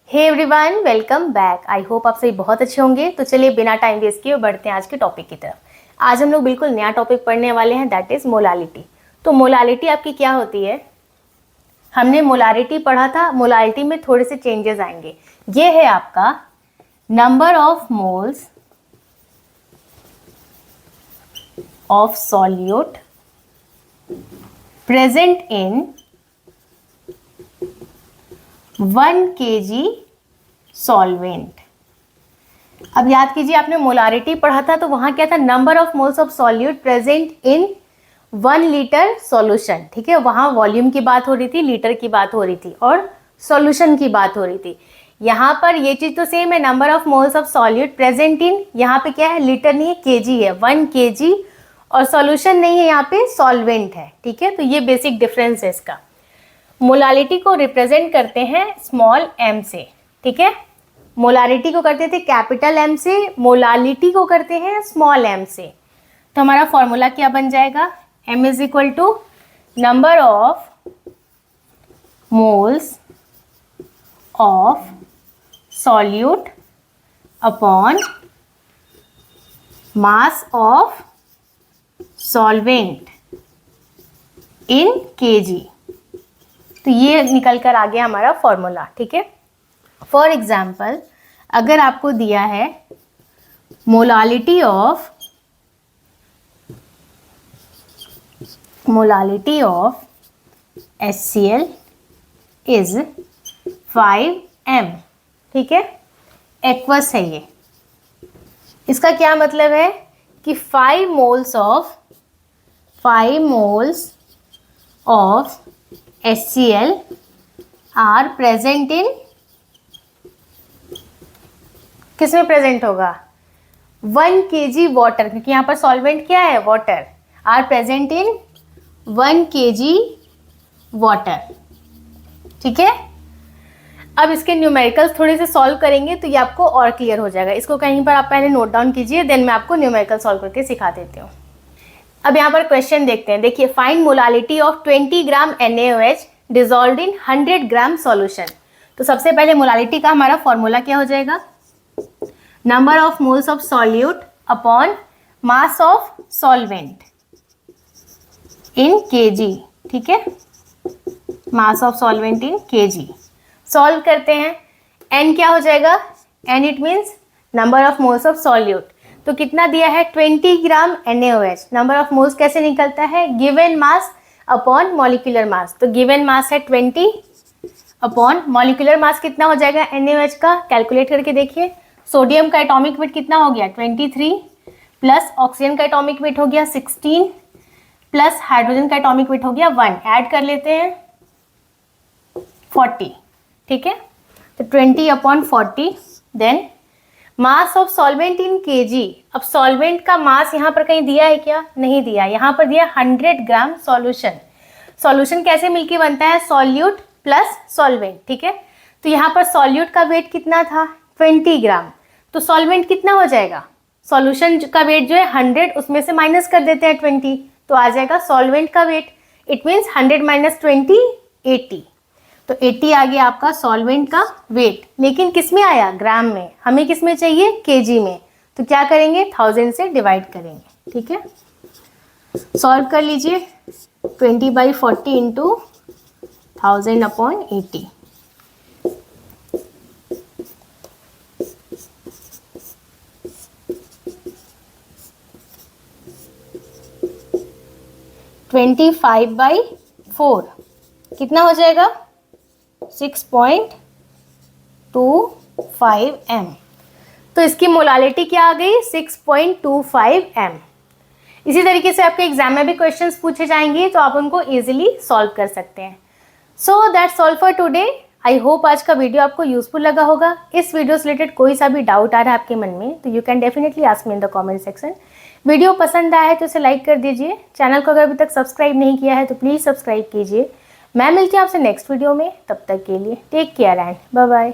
Hey everyone, welcome back. I hope आप सभी बहुत अच्छे होंगे। तो चलिए बिना टाइम वेस्ट किए बढ़ते हैं आज के टॉपिक की तरफ। आज हम लोग बिल्कुल नया टॉपिक पढ़ने वाले हैं, दैट इज मोलालिटी। तो मोलालिटी आपकी क्या होती है? हमने मोलारिटी पढ़ा था, मोलालिटी में थोड़े से चेंजेस आएंगे। ये है आपका number of moles of solute present in 1 kg solvent. अब याद कीजिए, आपने मोलारिटी पढ़ा था तो वहां क्या था? Number of moles of solute present in 1 litre solution. ठीक है, वहां वॉल्यूम की बात हो रही थी, लीटर की बात हो रही थी और सॉल्यूशन की बात हो रही थी। यहाँ पर ये चीज तो सेम है, number of moles of solute present in, यहाँ पे क्या है? लीटर नहीं है, केजी है, 1 kg। और सॉल्यूशन नहीं है, यहाँ पे सॉल्वेंट है। ठीक है, तो ये बेसिक डिफरेंस है इसका। मोलालिटी को रिप्रेजेंट करते हैं स्मॉल m से। ठीक है, मोलारिटी को करते थे कैपिटल M से, मोलालिटी को करते हैं स्मॉल m से। तो हमारा फॉर्मूला क्या बन जाएगा? m is equal to number of moles of solute upon mass of solvent in kg। तो ये निकल कर आ गया हमारा फॉर्मूला। ठीक है, फॉर एग्जाम्पल अगर आपको दिया है molality of HCl is 5m। ठीक है, एक्वस है ये। इसका क्या मतलब है कि 5 moles of HCl are present in, किस में प्रेजेंट होगा? 1 kg वाटर, क्योंकि यहाँ पर सॉल्वेंट क्या है? Water. Are present in 1 kg water. ठीक है, अब इसके न्यूमेरिकल्स थोड़े से सॉल्व करेंगे तो ये आपको और क्लियर हो जाएगा। इसको कहीं पर आप पहले नोट डाउन कीजिए, देन मैं आपको न्यूमेरिकल सॉल्व करके सिखा देती हूँ। अब यहाँ पर क्वेश्चन देखते हैं। देखिए, find molality of 20 gram NaOH dissolved in 100 gram solution. तो सबसे पहले मोलालिटी का हमारा फॉर्मूला क्या हो जाएगा? Number of moles of solute upon mass of solvent in kg। ठीक है, मास of solvent in kg। Solve करते हैं। n क्या हो जाएगा? n it means number of moles of solute. तो कितना दिया है? 20 ग्राम NaOH। नंबर ऑफ मोल्स कैसे निकलता है? Given mass upon molecular mass. तो गिवन मास है 20 अपॉन मॉलिक्यूलर मास कितना हो जाएगा NaOH का? कैलकुलेट करके देखिए। सोडियम का एटॉमिक वेट कितना हो गया? 23 प्लस ऑक्सीजन का एटॉमिक वेट हो गया 16 प्लस हाइड्रोजन का एटॉमिक वेट हो गया 1। ऐड कर लेते हैं 40। ठीक है, तो 20 upon 40। Then mass of solvent in kg। अब सॉल्वेंट का मास यहाँ पर कहीं दिया है क्या? नहीं दिया। यहाँ पर दिया 100 ग्राम सॉल्यूशन। सॉल्यूशन कैसे मिलके बनता है? Solute plus solvent. ठीक है, तो यहाँ पर सॉल्यूट का वेट कितना था? 20 ग्राम। तो सॉल्वेंट कितना हो जाएगा? सॉल्यूशन का वेट जो है 100, उसमें से माइनस कर देते हैं 20, तो आ जाएगा सॉल्वेंट का वेट। It means 100 minus 20 80। तो 80 आ गया आपका सॉल्वेंट का वेट। लेकिन किस में आया? ग्राम में। हमें किस में चाहिए? kg में। तो क्या करेंगे? 1000 से डिवाइड करेंगे। ठीक है, सॉल्व कर लीजिए। 20/40 इंटू 1000 अपॉन 80। ट्वेंटी 5/4 कितना हो जाएगा? 6.25 m। तो इसकी मोलालिटी क्या आ गई? 6.25 m। इसी तरीके से आपके एग्जाम में भी क्वेश्चंस पूछे जाएंगे तो आप उनको इजीली सॉल्व कर सकते हैं। So that's all for today. I hope आज का वीडियो आपको यूजफुल लगा होगा। इस वीडियो से रिलेटेड कोई सा भी डाउट आ रहा है आपके मन में तो you can definitely ask me in the comment section. Video पसंद आया है तो इसे लाइक कर दीजिए। चैनल को अगर अभी तक सब्सक्राइब नहीं किया है तो प्लीज़ सब्सक्राइब कीजिए। मैं मिलती हूँ आपसे नेक्स्ट वीडियो में। तब तक के लिए take care and bye bye.